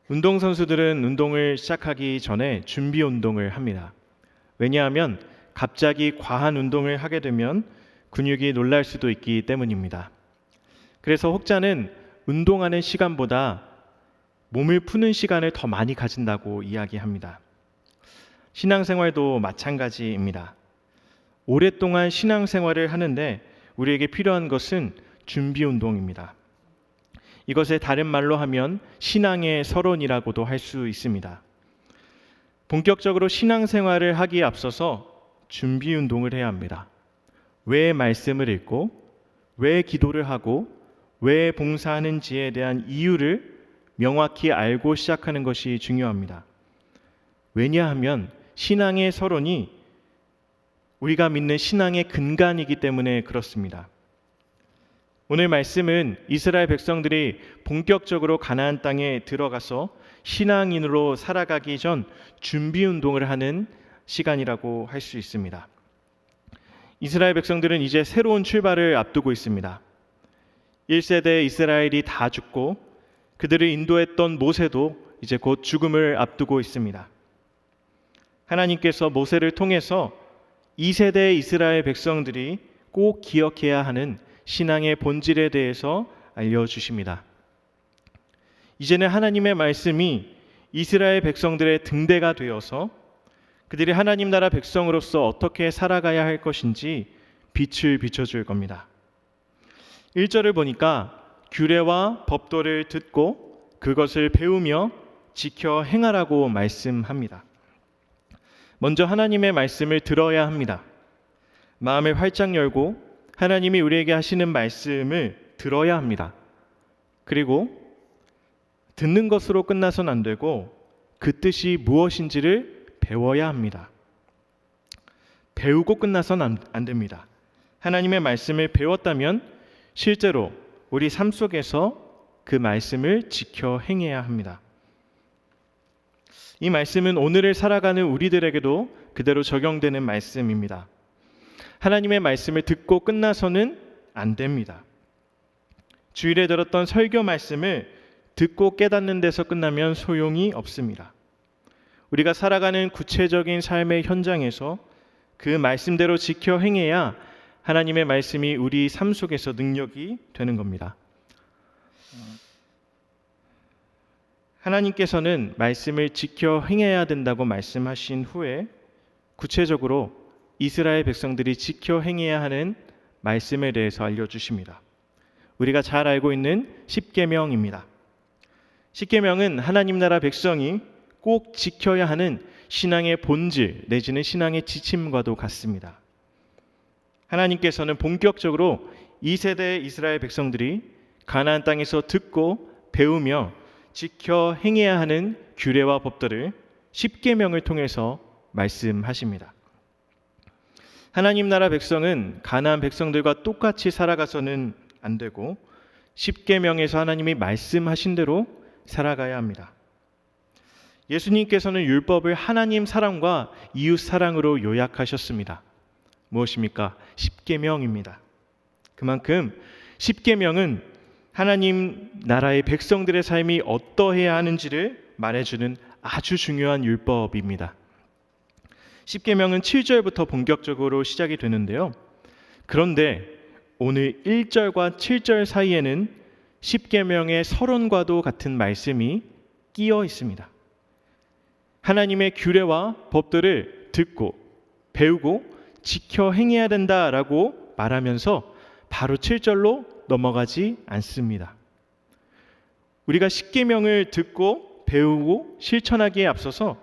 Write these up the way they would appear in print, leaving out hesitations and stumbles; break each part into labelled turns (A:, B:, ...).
A: 운동선수들은 운동을 시작하기 전에 준비 운동을 합니다. 왜냐하면 갑자기 과한 운동을 하게 되면 근육이 놀랄 수도 있기 때문입니다. 그래서 혹자는 운동하는 시간보다 몸을 푸는 시간을 더 많이 가진다고 이야기합니다. 신앙생활도 마찬가지입니다. 오랫동안 신앙생활을 하는데 우리에게 필요한 것은 준비 운동입니다. 이것을 다른 말로 하면 신앙의 서론이라고도 할 수 있습니다. 본격적으로 신앙생활을 하기에 앞서서 준비 운동을 해야 합니다. 왜 말씀을 읽고, 왜 기도를 하고, 왜 봉사하는지에 대한 이유를 명확히 알고 시작하는 것이 중요합니다. 왜냐하면 신앙의 서론이 우리가 믿는 신앙의 근간이기 때문에 그렇습니다. 오늘 말씀은 이스라엘 백성들이 본격적으로 가나안 땅에 들어가서 신앙인으로 살아가기 전 준비 운동을 하는 시간이라고 할 수 있습니다. 이스라엘 백성들은 이제 새로운 출발을 앞두고 있습니다. 1세대 이스라엘이 다 죽고 그들을 인도했던 모세도 이제 곧 죽음을 앞두고 있습니다. 하나님께서 모세를 통해서 2세대 이스라엘 백성들이 꼭 기억해야 하는 신앙의 본질에 대해서 알려주십니다. 이제는 하나님의 말씀이 이스라엘 백성들의 등대가 되어서 그들이 하나님 나라 백성으로서 어떻게 살아가야 할 것인지 빛을 비춰줄 겁니다. 1절을 보니까 규례와 법도를 듣고 그것을 배우며 지켜 행하라고 말씀합니다. 먼저 하나님의 말씀을 들어야 합니다. 마음을 활짝 열고 하나님이 우리에게 하시는 말씀을 들어야 합니다. 그리고 듣는 것으로 끝나선 안 되고 그 뜻이 무엇인지를 배워야 합니다. 배우고 끝나선 안 됩니다. 하나님의 말씀을 배웠다면 실제로 우리 삶 속에서 그 말씀을 지켜 행해야 합니다. 이 말씀은 오늘을 살아가는 우리들에게도 그대로 적용되는 말씀입니다. 하나님의 말씀을 듣고 끝나서는 안 됩니다. 주일에 들었던 설교 말씀을 듣고 깨닫는 데서 끝나면 소용이 없습니다. 우리가 살아가는 구체적인 삶의 현장에서 그 말씀대로 지켜 행해야 하나님의 말씀이 우리 삶 속에서 능력이 되는 겁니다. 하나님께서는 말씀을 지켜 행해야 된다고 말씀하신 후에 구체적으로 이스라엘 백성들이 지켜 행해야 하는 말씀에 대해서 알려주십니다. 우리가 잘 알고 있는 십계명입니다. 십계명은 하나님 나라 백성이 꼭 지켜야 하는 신앙의 본질 내지는 신앙의 지침과도 같습니다. 하나님께서는 본격적으로 2세대 이스라엘 백성들이 가나안 땅에서 듣고 배우며 지켜 행해야 하는 규례와 법들을 십계명을 통해서 말씀하십니다. 하나님 나라 백성은 가나안 백성들과 똑같이 살아가서는 안 되고 십계명에서 하나님이 말씀하신 대로 살아가야 합니다. 예수님께서는 율법을 하나님 사랑과 이웃 사랑으로 요약하셨습니다. 무엇입니까? 십계명입니다. 그만큼 십계명은 하나님 나라의 백성들의 삶이 어떠해야 하는지를 말해주는 아주 중요한 율법입니다. 십계명은 7절부터 본격적으로 시작이 되는데요. 그런데 오늘 1절과 7절 사이에는 십계명의 서론과도 같은 말씀이 끼어 있습니다. 하나님의 규례와 법들을 듣고 배우고 지켜 행해야 된다라고 말하면서 바로 7절로 넘어가지 않습니다. 우리가 십계명을 듣고 배우고 실천하기에 앞서서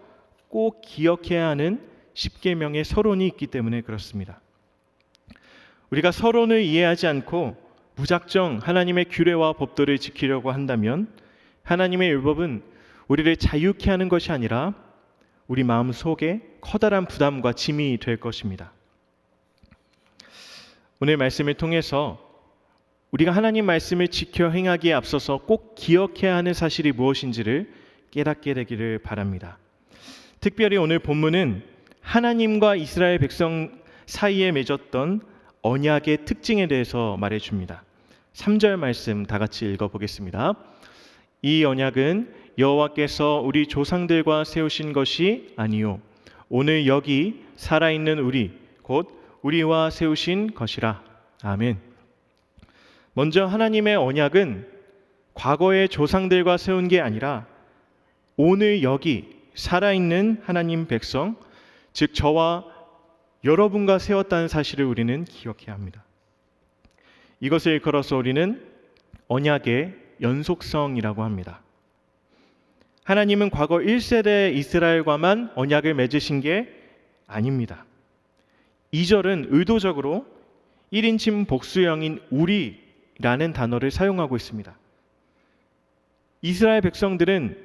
A: 꼭 기억해야 하는 십계명의 서론이 있기 때문에 그렇습니다. 우리가 서론을 이해하지 않고 무작정 하나님의 규례와 법도를 지키려고 한다면 하나님의 율법은 우리를 자유케 하는 것이 아니라 우리 마음 속에 커다란 부담과 짐이 될 것입니다. 오늘 말씀을 통해서 우리가 하나님 말씀을 지켜 행하기에 앞서서 꼭 기억해야 하는 사실이 무엇인지를 깨닫게 되기를 바랍니다. 특별히 오늘 본문은 하나님과 이스라엘 백성 사이에 맺었던 언약의 특징에 대해서 말해줍니다. 3절 말씀 다 같이 읽어보겠습니다. 이 언약은 여호와께서 우리 조상들과 세우신 것이 아니요 오늘 여기 살아있는 우리 곧 우리와 세우신 것이라. 아멘. 먼저 하나님의 언약은 과거의 조상들과 세운 게 아니라 오늘 여기 살아있는 하나님 백성, 즉 저와 여러분과 세웠다는 사실을 우리는 기억해야 합니다. 이것을 걸어서 우리는 언약의 연속성이라고 합니다. 하나님은 과거 1세대 이스라엘과만 언약을 맺으신 게 아닙니다. 2절은 의도적으로 1인칭 복수형인 우리라는 단어를 사용하고 있습니다. 이스라엘 백성들은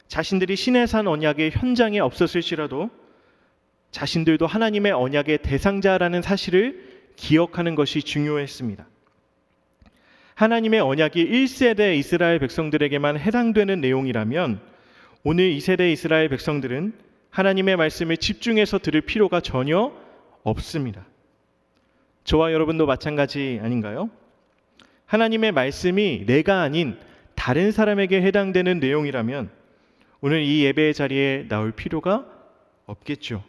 A: 자신들이 시내산 언약의 현장에 없었을지라도 자신들도 하나님의 언약의 대상자라는 사실을 기억하는 것이 중요했습니다. 하나님의 언약이 1세대 이스라엘 백성들에게만 해당되는 내용이라면 오늘 2세대 이스라엘 백성들은 하나님의 말씀을 집중해서 들을 필요가 전혀 없습니다. 저와 여러분도 마찬가지 아닌가요? 하나님의 말씀이 내가 아닌 다른 사람에게 해당되는 내용이라면 오늘 이 예배의 자리에 나올 필요가 없겠죠.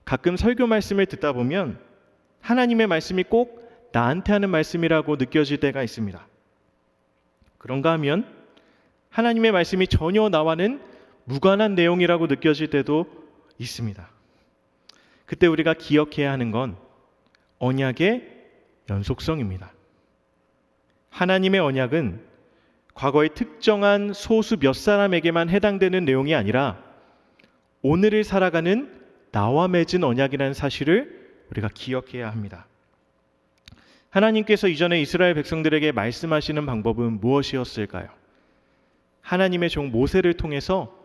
A: 가끔 설교 말씀을 듣다 보면 하나님의 말씀이 꼭 나한테 하는 말씀이라고 느껴질 때가 있습니다. 그런가 하면 하나님의 말씀이 전혀 나와는 무관한 내용이라고 느껴질 때도 있습니다. 그때 우리가 기억해야 하는 건 언약의 연속성입니다. 하나님의 언약은 과거의 특정한 소수 몇 사람에게만 해당되는 내용이 아니라 오늘을 살아가는 나와 맺은 언약이라는 사실을 우리가 기억해야 합니다. 하나님께서 이전에 이스라엘 백성들에게 말씀하시는 방법은 무엇이었을까요? 하나님의 종 모세를 통해서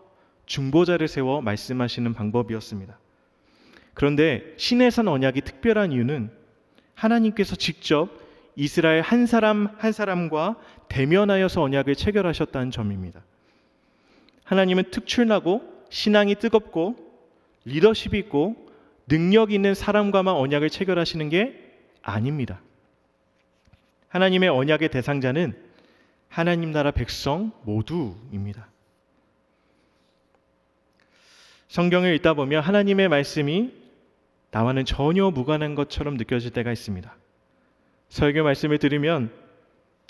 A: 중보자를 세워 말씀하시는 방법이었습니다. 그런데 시내산 언약이 특별한 이유는 하나님께서 직접 이스라엘 한 사람 한 사람과 대면하여서 언약을 체결하셨다는 점입니다. 하나님은 특출나고 신앙이 뜨겁고 리더십이 있고 능력이 있는 사람과만 언약을 체결하시는 게 아닙니다. 하나님의 언약의 대상자는 하나님 나라 백성 모두입니다. 성경을 읽다 보면 하나님의 말씀이 나와는 전혀 무관한 것처럼 느껴질 때가 있습니다. 설교 말씀을 들으면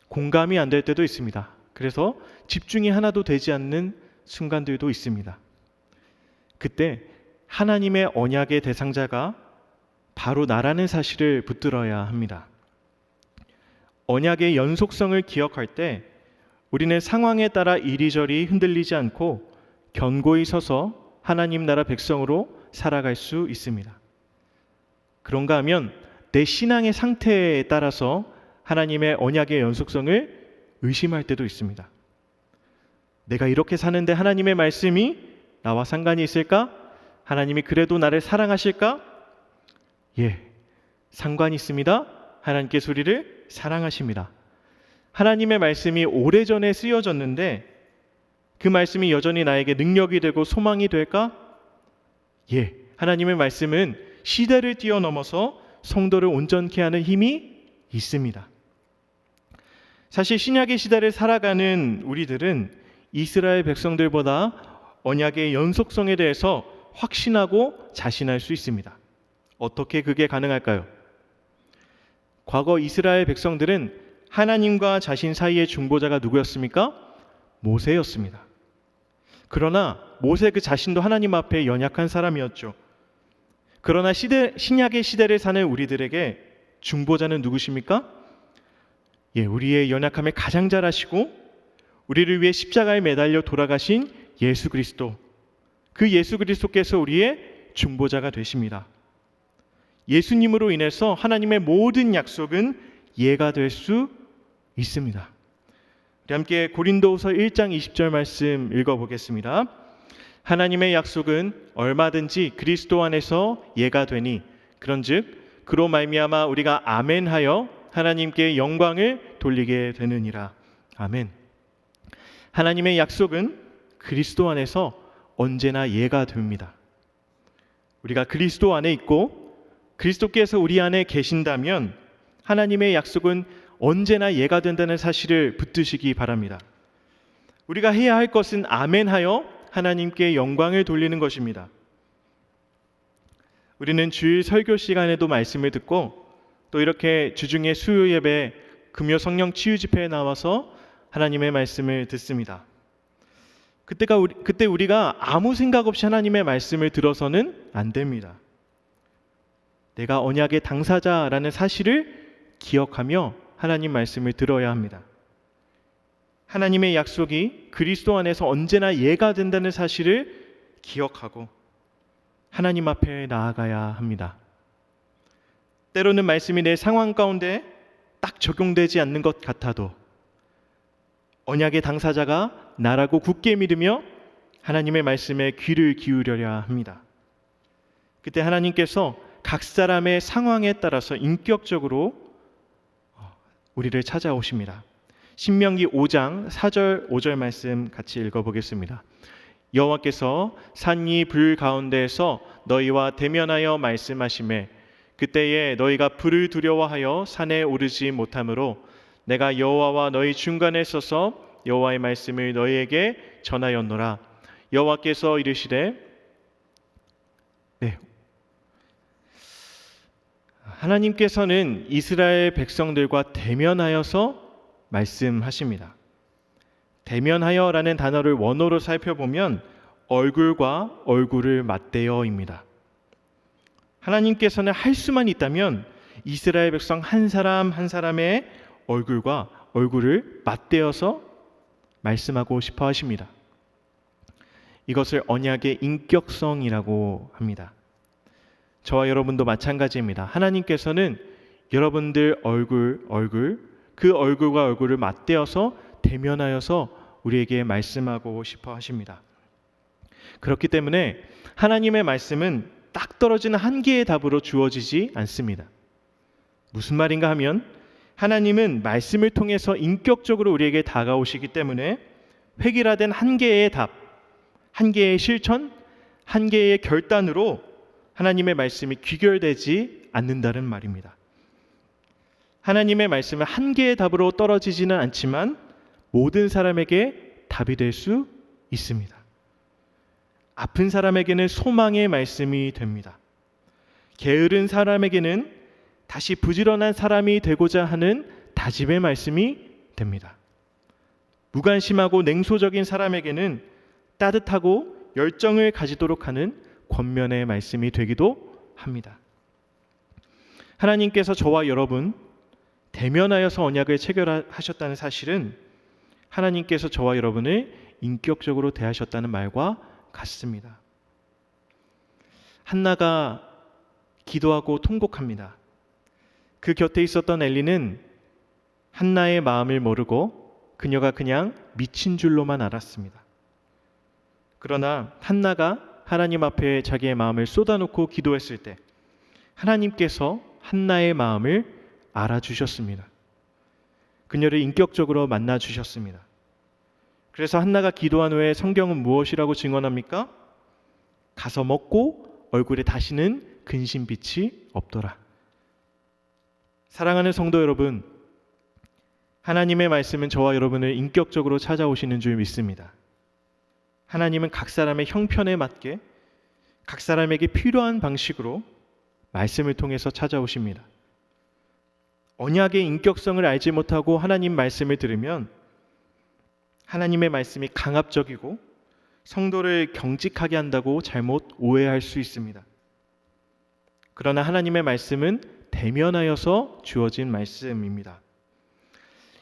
A: 공감이 안 될 때도 있습니다. 그래서 집중이 하나도 되지 않는 순간들도 있습니다. 그때 하나님의 언약의 대상자가 바로 나라는 사실을 붙들어야 합니다. 언약의 연속성을 기억할 때 우리는 상황에 따라 이리저리 흔들리지 않고 견고히 서서 하나님 나라 백성으로 살아갈 수 있습니다. 그런가 하면 내 신앙의 상태에 따라서 하나님의 언약의 연속성을 의심할 때도 있습니다. 내가 이렇게 사는데 하나님의 말씀이 나와 상관이 있을까? 하나님이 그래도 나를 사랑하실까? 예, 상관이 있습니다. 하나님께서 우리를 사랑하십니다. 하나님의 말씀이 오래전에 쓰여졌는데 그 말씀이 여전히 나에게 능력이 되고 소망이 될까? 예, 하나님의 말씀은 시대를 뛰어넘어서 성도를 온전케 하는 힘이 있습니다. 사실 신약의 시대를 살아가는 우리들은 이스라엘 백성들보다 언약의 연속성에 대해서 확신하고 자신할 수 있습니다. 어떻게 그게 가능할까요? 과거 이스라엘 백성들은 하나님과 자신 사이의 중보자가 누구였습니까? 모세였습니다. 그러나 모세 그 자신도 하나님 앞에 연약한 사람이었죠. 그러나 신약의 시대를 사는 우리들에게 중보자는 누구십니까? 예, 우리의 연약함을 가장 잘 아시고 우리를 위해 십자가에 매달려 돌아가신 예수 그리스도, 그 예수 그리스도께서 우리의 중보자가 되십니다. 예수님으로 인해서 하나님의 모든 약속은 예가 될 수 있습니다. 우리 함께 고린도후서 1장 20절 말씀 읽어보겠습니다. 하나님의 약속은 얼마든지 그리스도 안에서 예가 되니 그런즉 그로 말미암아 우리가 아멘하여 하나님께 영광을 돌리게 되느니라. 아멘. 하나님의 약속은 그리스도 안에서 언제나 예가 됩니다. 우리가 그리스도 안에 있고 그리스도께서 우리 안에 계신다면 하나님의 약속은 언제나 예가 된다는 사실을 붙드시기 바랍니다. 우리가 해야 할 것은 아멘하여 하나님께 영광을 돌리는 것입니다. 우리는 주일 설교 시간에도 말씀을 듣고 또 이렇게 주중에 수요 예배, 금요 성령 치유 집회에 나와서 하나님의 말씀을 듣습니다. 그때 우리가 아무 생각 없이 하나님의 말씀을 들어서는 안 됩니다. 내가 언약의 당사자라는 사실을 기억하며 하나님 말씀을 들어야 합니다. 하나님의 약속이 그리스도 안에서 언제나 예가 된다는 사실을 기억하고 하나님 앞에 나아가야 합니다. 때로는 말씀이 내 상황 가운데 딱 적용되지 않는 것 같아도 언약의 당사자가 나라고 굳게 믿으며 하나님의 말씀에 귀를 기울여야 합니다. 그때 하나님께서 각 사람의 상황에 따라서 인격적으로 우리를 찾아오십니다. 신명기 5장 4절 5절 말씀 같이 읽어보겠습니다. 여호와께서 산 위 불 가운데에서 너희와 대면하여 말씀하시매 그때에 너희가 불을 두려워하여 산에 오르지 못하므로 내가 여호와와 너희 중간에 서서 여호와의 말씀을 너희에게 전하였노라. 여호와께서 이르시되 하나님께서는 이스라엘 백성들과 대면하여서 말씀하십니다. 대면하여라는 단어를 원어로 살펴보면 얼굴과 얼굴을 맞대어입니다. 하나님께서는 할 수만 있다면 이스라엘 백성 한 사람 한 사람의 얼굴과 얼굴을 맞대어서 말씀하고 싶어 하십니다. 이것을 언약의 인격성이라고 합니다. 저와 여러분도 마찬가지입니다. 하나님께서는 여러분들 그 얼굴과 얼굴을 맞대어서 대면하여서 우리에게 말씀하고 싶어 하십니다. 그렇기 때문에 하나님의 말씀은 딱 떨어지는 한 개의 답으로 주어지지 않습니다. 무슨 말인가 하면 하나님은 말씀을 통해서 인격적으로 우리에게 다가오시기 때문에 획일화된 한 개의 답, 한 개의 실천, 한 개의 결단으로 하나님의 말씀이 귀결되지 않는다는 말입니다. 하나님의 말씀은 한 개의 답으로 떨어지지는 않지만 모든 사람에게 답이 될 수 있습니다. 아픈 사람에게는 소망의 말씀이 됩니다. 게으른 사람에게는 다시 부지런한 사람이 되고자 하는 다짐의 말씀이 됩니다. 무관심하고 냉소적인 사람에게는 따뜻하고 열정을 가지도록 하는 권면의 말씀이 되기도 합니다. 하나님께서 저와 여러분 대면하여서 언약을 체결하셨다는 사실은 하나님께서 저와 여러분을 인격적으로 대하셨다는 말과 같습니다. 한나가 기도하고 통곡합니다. 그 곁에 있었던 엘리는 한나의 마음을 모르고 그녀가 그냥 미친 줄로만 알았습니다. 그러나 한나가 하나님 앞에 자기의 마음을 쏟아놓고 기도했을 때 하나님께서 한나의 마음을 알아주셨습니다. 그녀를 인격적으로 만나주셨습니다. 그래서 한나가 기도한 후에 성경은 무엇이라고 증언합니까? 가서 먹고 얼굴에 다시는 근심빛이 없더라. 사랑하는 성도 여러분, 하나님의 말씀은 저와 여러분을 인격적으로 찾아오시는 줄 믿습니다. 하나님은 각 사람의 형편에 맞게 각 사람에게 필요한 방식으로 말씀을 통해서 찾아오십니다. 언약의 인격성을 알지 못하고 하나님 말씀을 들으면 하나님의 말씀이 강압적이고 성도를 경직하게 한다고 잘못 오해할 수 있습니다. 그러나 하나님의 말씀은 대면하여서 주어진 말씀입니다.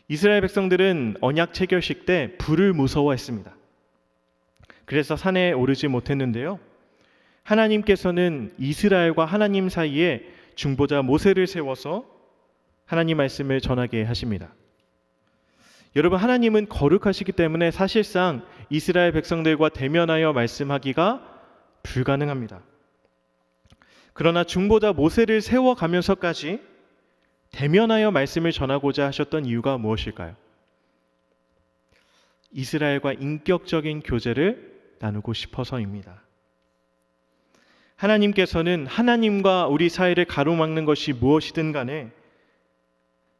A: 이스라엘 백성들은 언약 체결식 때 불을 무서워했습니다. 그래서 산에 오르지 못했는데요. 하나님께서는 이스라엘과 하나님 사이에 중보자 모세를 세워서 하나님 말씀을 전하게 하십니다. 여러분, 하나님은 거룩하시기 때문에 사실상 이스라엘 백성들과 대면하여 말씀하기가 불가능합니다. 그러나 중보자 모세를 세워가면서까지 대면하여 말씀을 전하고자 하셨던 이유가 무엇일까요? 이스라엘과 인격적인 교제를 나누고 싶어서입니다. 하나님께서는 하나님과 우리 사이를 가로막는 것이 무엇이든 간에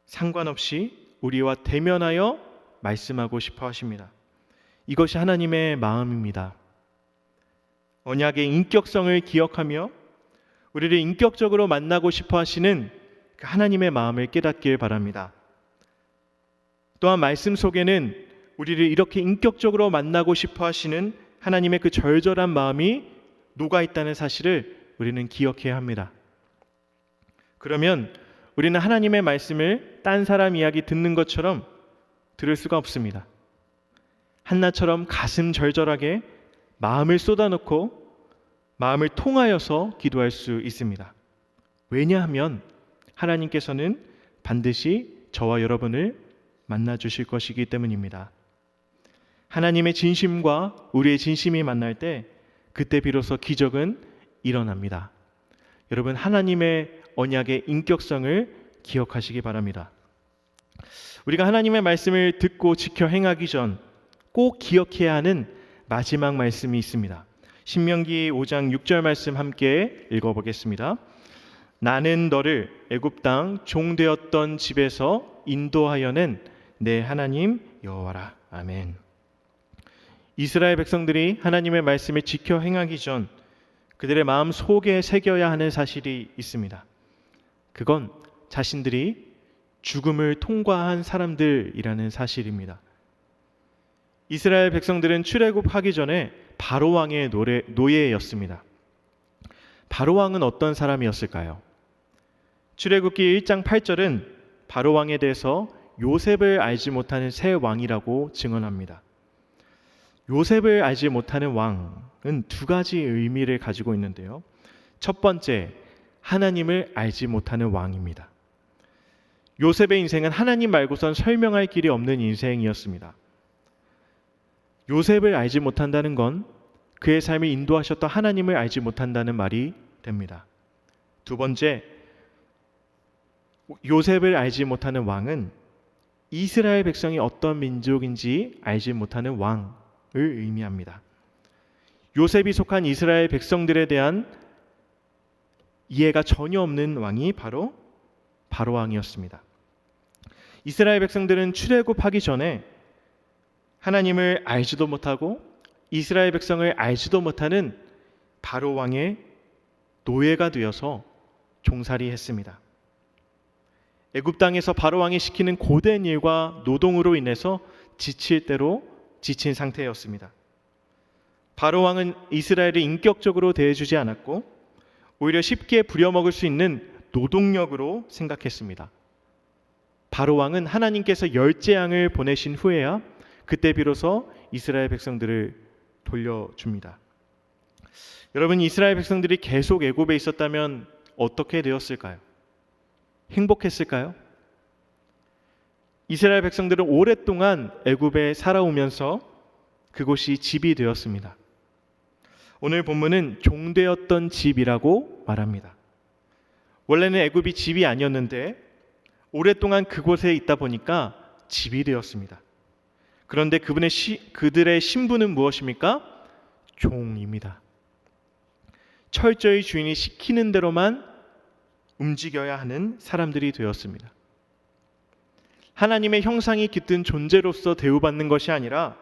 A: 상관없이 우리와 대면하여 말씀하고 싶어 하십니다. 이것이 하나님의 마음입니다. 언약의 인격성을 기억하며 우리를 인격적으로 만나고 싶어 하시는 그 하나님의 마음을 깨닫길 바랍니다. 또한 말씀 속에는 우리를 이렇게 인격적으로 만나고 싶어 하시는 하나님의 그 절절한 마음이 녹아 있다는 사실을 우리는 기억해야 합니다. 그러면 우리는 하나님의 말씀을 딴 사람 이야기 듣는 것처럼 들을 수가 없습니다. 한나처럼 가슴 절절하게 마음을 쏟아놓고 마음을 통하여서 기도할 수 있습니다. 왜냐하면 하나님께서는 반드시 저와 여러분을 만나 주실 것이기 때문입니다. 하나님의 진심과 우리의 진심이 만날 때 그때 비로소 기적은 일어납니다. 여러분, 하나님의 언약의 인격성을 기억하시기 바랍니다. 우리가 하나님의 말씀을 듣고 지켜 행하기 전 꼭 기억해야 하는 마지막 말씀이 있습니다. 신명기 5장 6절 말씀 함께 읽어보겠습니다. 나는 너를 애굽 땅 종되었던 집에서 인도하여낸 내 하나님 여호와라. 아멘. 이스라엘 백성들이 하나님의 말씀을 지켜 행하기 전 그들의 마음 속에 새겨야 하는 사실이 있습니다. 그건 자신들이 죽음을 통과한 사람들이라는 사실입니다. 이스라엘 백성들은 출애굽하기 전에 바로 왕의 노예였습니다. 바로 왕은 어떤 사람이었을까요? 출애굽기 1장 8절은 바로 왕에 대해서 요셉을 알지 못하는 새 왕이라고 증언합니다. 요셉을 알지 못하는 왕은 두 가지 의미를 가지고 있는데요. 첫 번째, 하나님을 알지 못하는 왕입니다. 요셉의 인생은 하나님 말고선 설명할 길이 없는 인생이었습니다. 요셉을 알지 못한다는 건 그의 삶을 인도하셨던 하나님을 알지 못한다는 말이 됩니다. 두 번째, 요셉을 알지 못하는 왕은 이스라엘 백성이 어떤 민족인지 알지 못하는 왕을 의미합니다. 요셉이 속한 이스라엘 백성들에 대한 이해가 전혀 없는 왕이 바로 왕이었습니다. 이스라엘 백성들은 출애굽하기 전에 하나님을 알지도 못하고 이스라엘 백성을 알지도 못하는 바로 왕의 노예가 되어서 종살이했습니다. 애굽 땅에서 바로 왕이 시키는 고된 일과 노동으로 인해서 지칠 대로 지친 상태였습니다. 바로 왕은 이스라엘을 인격적으로 대해주지 않았고 오히려 쉽게 부려먹을 수 있는 노동력으로 생각했습니다. 바로 왕은 하나님께서 열재앙을 보내신 후에야 그때 비로소 이스라엘 백성들을 돌려줍니다. 여러분, 이스라엘 백성들이 계속 애굽에 있었다면 어떻게 되었을까요? 행복했을까요? 이스라엘 백성들은 오랫동안 애굽에 살아오면서 그곳이 집이 되었습니다. 오늘 본문은 종되었던 집이라고 말합니다. 원래는 애굽이 집이 아니었는데 오랫동안 그곳에 있다 보니까 집이 되었습니다. 그런데 그들의 신분은 무엇입니까? 종입니다. 철저히 주인이 시키는 대로만 움직여야 하는 사람들이 되었습니다. 하나님의 형상이 깃든 존재로서 대우받는 것이 아니라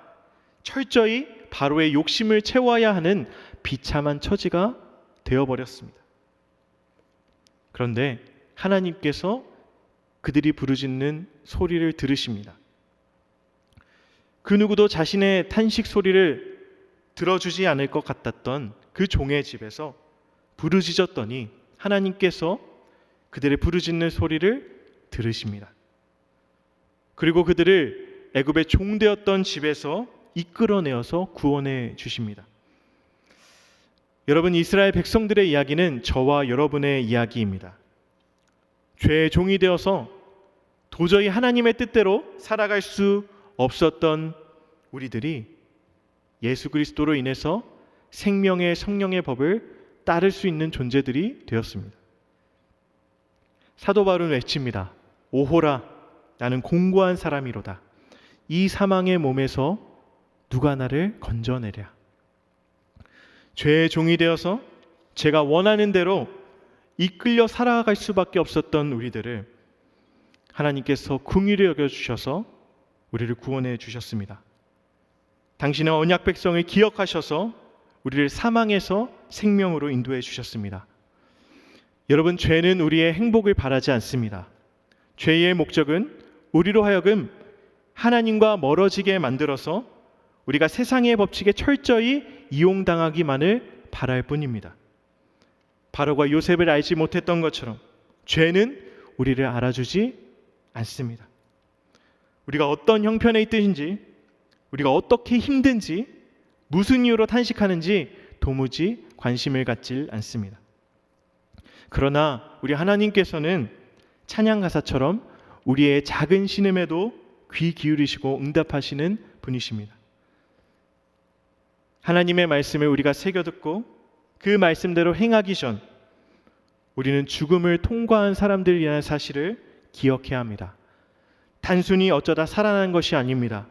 A: 철저히 바로의 욕심을 채워야 하는 비참한 처지가 되어버렸습니다. 그런데 하나님께서 그들이 부르짖는 소리를 들으십니다. 그 누구도 자신의 탄식 소리를 들어주지 않을 것 같았던 그 종의 집에서 부르짖었더니 하나님께서 그들의 부르짖는 소리를 들으십니다. 그리고 그들을 애굽의 종되었던 집에서 이끌어내어서 구원해 주십니다. 여러분, 이스라엘 백성들의 이야기는 저와 여러분의 이야기입니다. 죄의 종이 되어서 도저히 하나님의 뜻대로 살아갈 수 없었던 우리들이 예수 그리스도로 인해서 생명의 성령의 법을 따를 수 있는 존재들이 되었습니다. 사도 바울은 외칩니다. 오호라, 나는 공고한 사람이로다. 이 사망의 몸에서 누가 나를 건져내랴. 죄의 종이 되어서 제가 원하는 대로 이끌려 살아갈 수밖에 없었던 우리들을 하나님께서 긍휼히 여겨주셔서 우리를 구원해 주셨습니다. 당신의 언약 백성을 기억하셔서 우리를 사망에서 생명으로 인도해 주셨습니다. 여러분, 죄는 우리의 행복을 바라지 않습니다. 죄의 목적은 우리로 하여금 하나님과 멀어지게 만들어서 우리가 세상의 법칙에 철저히 이용당하기만을 바랄 뿐입니다. 바로가 요셉을 알지 못했던 것처럼 죄는 우리를 알아주지 않습니다. 우리가 어떤 형편에 있든지, 우리가 어떻게 힘든지, 무슨 이유로 탄식하는지 도무지 관심을 갖질 않습니다. 그러나 우리 하나님께서는 찬양 가사처럼 우리의 작은 신음에도 귀 기울이시고 응답하시는 분이십니다. 하나님의 말씀을 우리가 새겨 듣고 그 말씀대로 행하기 전 우리는 죽음을 통과한 사람들이라는 사실을 기억해야 합니다. 단순히 어쩌다 살아난 것이 아닙니다.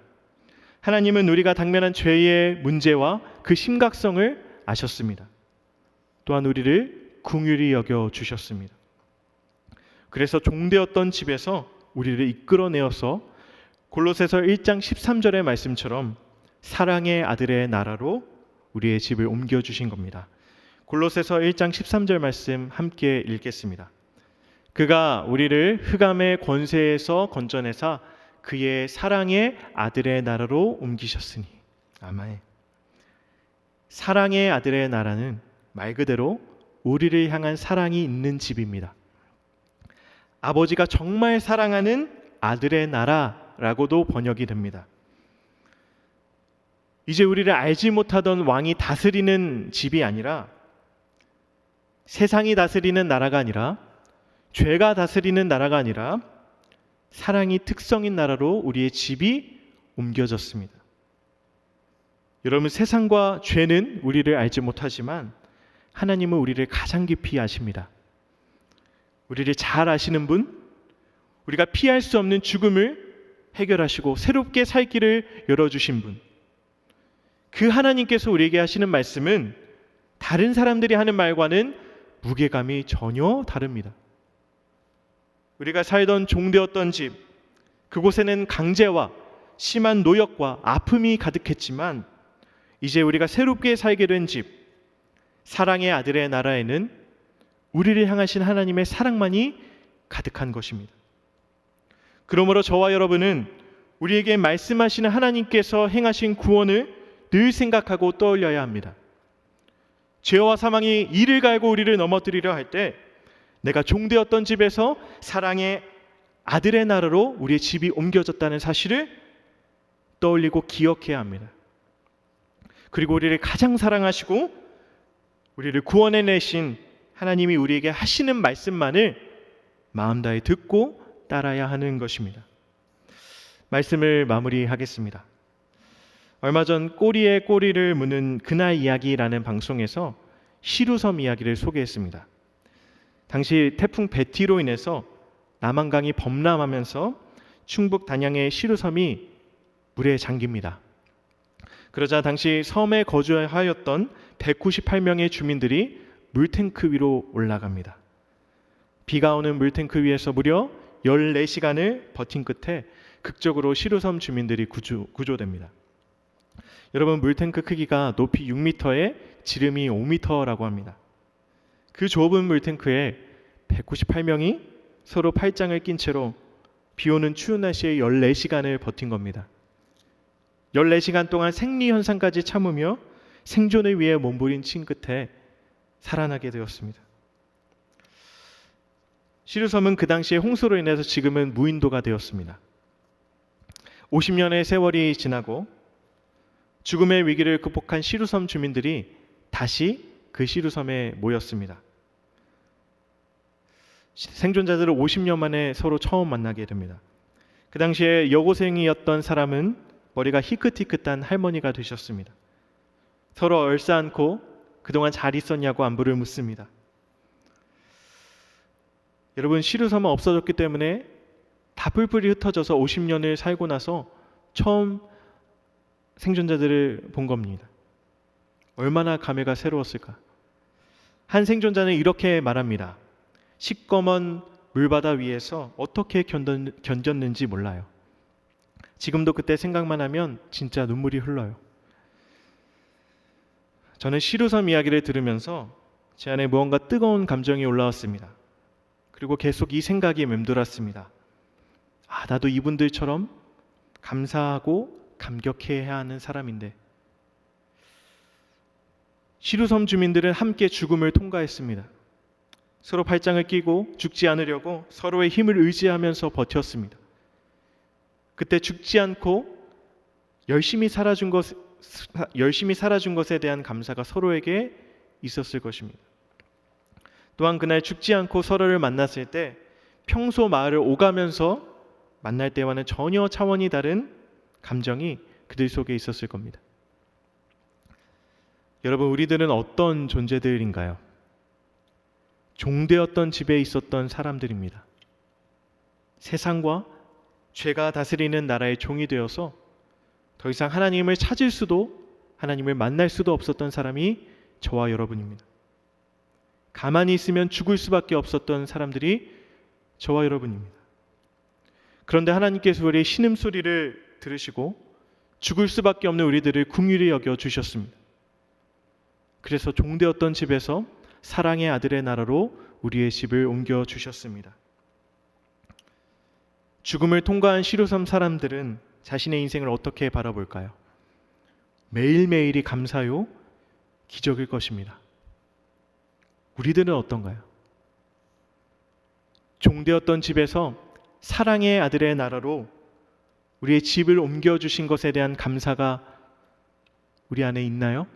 A: 하나님은 우리가 당면한 죄의 문제와 그 심각성을 아셨습니다. 또한 우리를 긍휼히 여겨 주셨습니다. 그래서 종되었던 집에서 우리를 이끌어내어서 골로새서 1장 13절의 말씀처럼 사랑의 아들의 나라로 우리의 집을 옮겨주신 겁니다. 골로새서 1장 13절 말씀 함께 읽겠습니다. 그가 우리를 흑암의 권세에서 건져내사 그의 사랑의 아들의 나라로 옮기셨으니. 아멘. 사랑의 아들의 나라는 말 그대로 우리를 향한 사랑이 있는 집입니다. 아버지가 정말 사랑하는 아들의 나라라고도 번역이 됩니다. 이제 우리를 알지 못하던 왕이 다스리는 집이 아니라, 세상이 다스리는 나라가 아니라, 죄가 다스리는 나라가 아니라 사랑이 특성인 나라로 우리의 집이 옮겨졌습니다. 여러분, 세상과 죄는 우리를 알지 못하지만 하나님은 우리를 가장 깊이 아십니다. 우리를 잘 아시는 분, 우리가 피할 수 없는 죽음을 해결하시고 새롭게 살 길을 열어주신 분, 그 하나님께서 우리에게 하시는 말씀은 다른 사람들이 하는 말과는 무게감이 전혀 다릅니다. 우리가 살던 종되었던 집, 그곳에는 강제와 심한 노역과 아픔이 가득했지만 이제 우리가 새롭게 살게 된 집, 사랑의 아들의 나라에는 우리를 향하신 하나님의 사랑만이 가득한 것입니다. 그러므로 저와 여러분은 우리에게 말씀하시는 하나님께서 행하신 구원을 늘 생각하고 떠올려야 합니다. 죄와 사망이 이를 갈고 우리를 넘어뜨리려 할 때 내가 종되었던 집에서 사랑의 아들의 나라로 우리의 집이 옮겨졌다는 사실을 떠올리고 기억해야 합니다. 그리고 우리를 가장 사랑하시고 우리를 구원해내신 하나님이 우리에게 하시는 말씀만을 마음 다해 듣고 따라야 하는 것입니다. 말씀을 마무리하겠습니다. 얼마 전 꼬리에 꼬리를 무는 그날 이야기라는 방송에서 시루섬 이야기를 소개했습니다. 당시 태풍 베티로 인해서 남한강이 범람하면서 충북 단양의 시루섬이 물에 잠깁니다. 그러자 당시 섬에 거주하였던 198명의 주민들이 물탱크 위로 올라갑니다. 비가 오는 물탱크 위에서 무려 14시간을 버틴 끝에 극적으로 시루섬 주민들이 구조됩니다. 여러분, 물탱크 크기가 높이 6m에 지름이 5m라고 합니다. 그 좁은 물탱크에 198명이 서로 팔짱을 낀 채로 비 오는 추운 날씨에 14시간을 버틴 겁니다. 14시간 동안 생리 현상까지 참으며 생존을 위해 몸부림친 끝에 살아나게 되었습니다. 시루섬은 그 당시에 홍수로 인해서 지금은 무인도가 되었습니다. 50년의 세월이 지나고 죽음의 위기를 극복한 시루섬 주민들이 다시 그 시루섬에 모였습니다. 생존자들을 50년 만에 서로 처음 만나게 됩니다. 그 당시에 여고생이었던 사람은 머리가 희끗희끗한 할머니가 되셨습니다. 서로 얼싸안고 그동안 잘 있었냐고 안부를 묻습니다. 여러분, 시루섬은 없어졌기 때문에 다 뿔뿔이 흩어져서 50년을 살고 나서 처음 생존자들을 본 겁니다. 얼마나 감회가 새로웠을까. 한 생존자는 이렇게 말합니다. 시꺼먼 물바다 위에서 어떻게 견뎠는지 몰라요. 지금도 그때 생각만 하면 진짜 눈물이 흘러요. 저는 시루섬 이야기를 들으면서 제 안에 무언가 뜨거운 감정이 올라왔습니다. 그리고 계속 이 생각이 맴돌았습니다. 나도 이분들처럼 감사하고 감격해야 하는 사람인데. 시루섬 주민들은 함께 죽음을 통과했습니다. 서로 발장을 끼고 죽지 않으려고 서로의 힘을 의지하면서 버텼습니다. 그때 죽지 않고 열심히 살아준 것에 대한 감사가 서로에게 있었을 것입니다. 또한 그날 죽지 않고 서로를 만났을 때 평소 마을을 오가면서 만날 때와는 전혀 차원이 다른 감정이 그들 속에 있었을 겁니다. 여러분, 우리들은 어떤 존재들인가요? 종되었던 집에 있었던 사람들입니다. 세상과 죄가 다스리는 나라의 종이 되어서 더 이상 하나님을 찾을 수도 하나님을 만날 수도 없었던 사람이 저와 여러분입니다. 가만히 있으면 죽을 수밖에 없었던 사람들이 저와 여러분입니다. 그런데 하나님께서 우리의 신음소리를 들으시고 죽을 수밖에 없는 우리들을 긍휼히 여겨 주셨습니다. 그래서 종되었던 집에서 사랑의 아들의 나라로 우리의 집을 옮겨 주셨습니다. 죽음을 통과한 시루섬 사람들은 자신의 인생을 어떻게 바라볼까요? 매일매일이 감사요, 기적일 것입니다. 우리들은 어떤가요? 종되었던 집에서 사랑의 아들의 나라로 우리의 집을 옮겨주신 것에 대한 감사가 우리 안에 있나요?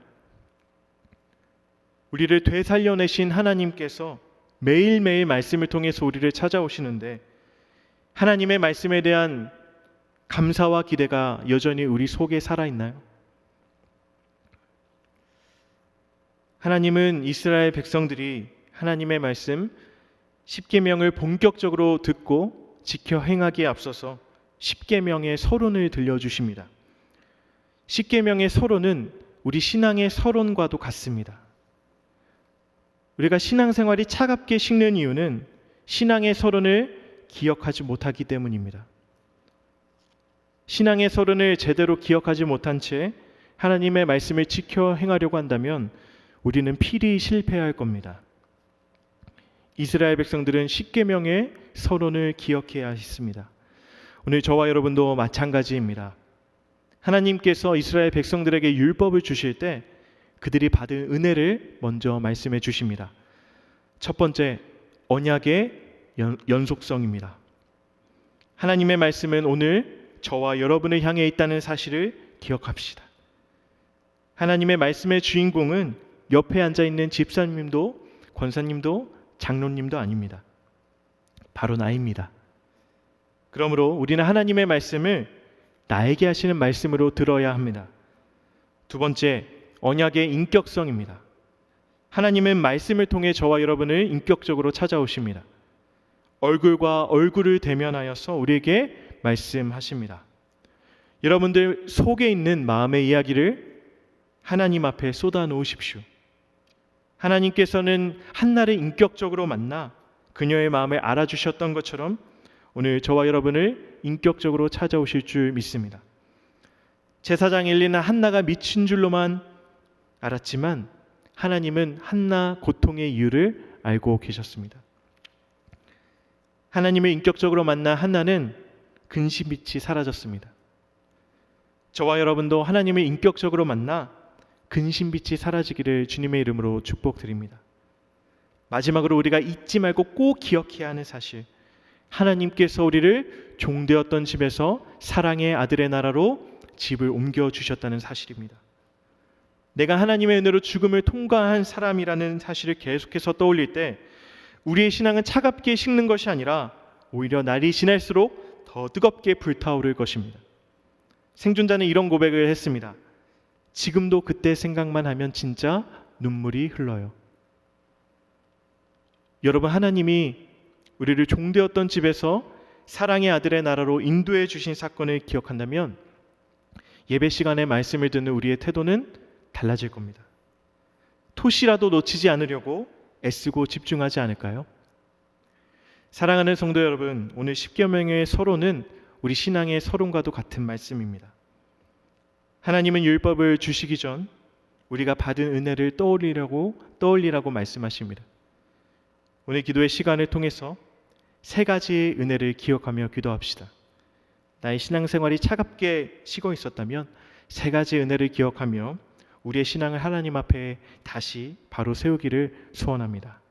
A: 우리를 되살려내신 하나님께서 매일매일 말씀을 통해서 우리를 찾아오시는데 하나님의 말씀에 대한 감사와 기대가 여전히 우리 속에 살아있나요? 하나님은 이스라엘 백성들이 하나님의 말씀 10계명을 본격적으로 듣고 지켜 행하기에 앞서서 10계명의 서론을 들려주십니다. 10계명의 서론은 우리 신앙의 서론과도 같습니다. 우리가 신앙생활이 차갑게 식는 이유는 신앙의 서론을 기억하지 못하기 때문입니다. 신앙의 서론을 제대로 기억하지 못한 채 하나님의 말씀을 지켜 행하려고 한다면 우리는 필히 실패할 겁니다. 이스라엘 백성들은 10계명의 서론을 기억해야 했습니다. 오늘 저와 여러분도 마찬가지입니다. 하나님께서 이스라엘 백성들에게 율법을 주실 때 그들이 받은 은혜를 먼저 말씀해 주십니다. 첫 번째, 언약의 연속성입니다. 하나님의 말씀은 오늘 저와 여러분을 향해 있다는 사실을 기억합시다. 하나님의 말씀의 주인공은 옆에 앉아있는 집사님도 권사님도 장로님도 아닙니다. 바로 나입니다. 그러므로 우리는 하나님의 말씀을 나에게 하시는 말씀으로 들어야 합니다. 두 번째, 언약의 인격성입니다. 하나님은 말씀을 통해 저와 여러분을 인격적으로 찾아오십니다. 얼굴과 얼굴을 대면하여서 우리에게 말씀하십니다. 여러분들 속에 있는 마음의 이야기를 하나님 앞에 쏟아 놓으십시오. 하나님께서는 한나를 인격적으로 만나 그녀의 마음을 알아주셨던 것처럼 오늘 저와 여러분을 인격적으로 찾아오실 줄 믿습니다. 제사장 엘리나 한나가 미친 줄로만 알았지만 하나님은 한나 고통의 이유를 알고 계셨습니다. 하나님을 인격적으로 만난 한나는 근심빛이 사라졌습니다. 저와 여러분도 하나님을 인격적으로 만나 근심빛이 사라지기를 주님의 이름으로 축복드립니다. 마지막으로 우리가 잊지 말고 꼭 기억해야 하는 사실, 하나님께서 우리를 종되었던 집에서 사랑의 아들의 나라로 집을 옮겨주셨다는 사실입니다. 내가 하나님의 은혜로 죽음을 통과한 사람이라는 사실을 계속해서 떠올릴 때 우리의 신앙은 차갑게 식는 것이 아니라 오히려 날이 지날수록 더 뜨겁게 불타오를 것입니다. 생존자는 이런 고백을 했습니다. 지금도 그때 생각만 하면 진짜 눈물이 흘러요. 여러분, 하나님이 우리를 종되었던 집에서 사랑의 아들의 나라로 인도해 주신 사건을 기억한다면 예배 시간에 말씀을 듣는 우리의 태도는 달라질 겁니다. 토시라도 놓치지 않으려고 애쓰고 집중하지 않을까요? 사랑하는 성도 여러분, 오늘 10계명의 서론은 우리 신앙의 서론과도 같은 말씀입니다. 하나님은 율법을 주시기 전 우리가 받은 은혜를 떠올리라고 말씀하십니다. 오늘 기도의 시간을 통해서 세 가지 은혜를 기억하며 기도합시다. 나의 신앙생활이 차갑게 식어 있었다면 세 가지 은혜를 기억하며 우리의 신앙을 하나님 앞에 다시 바로 세우기를 소원합니다.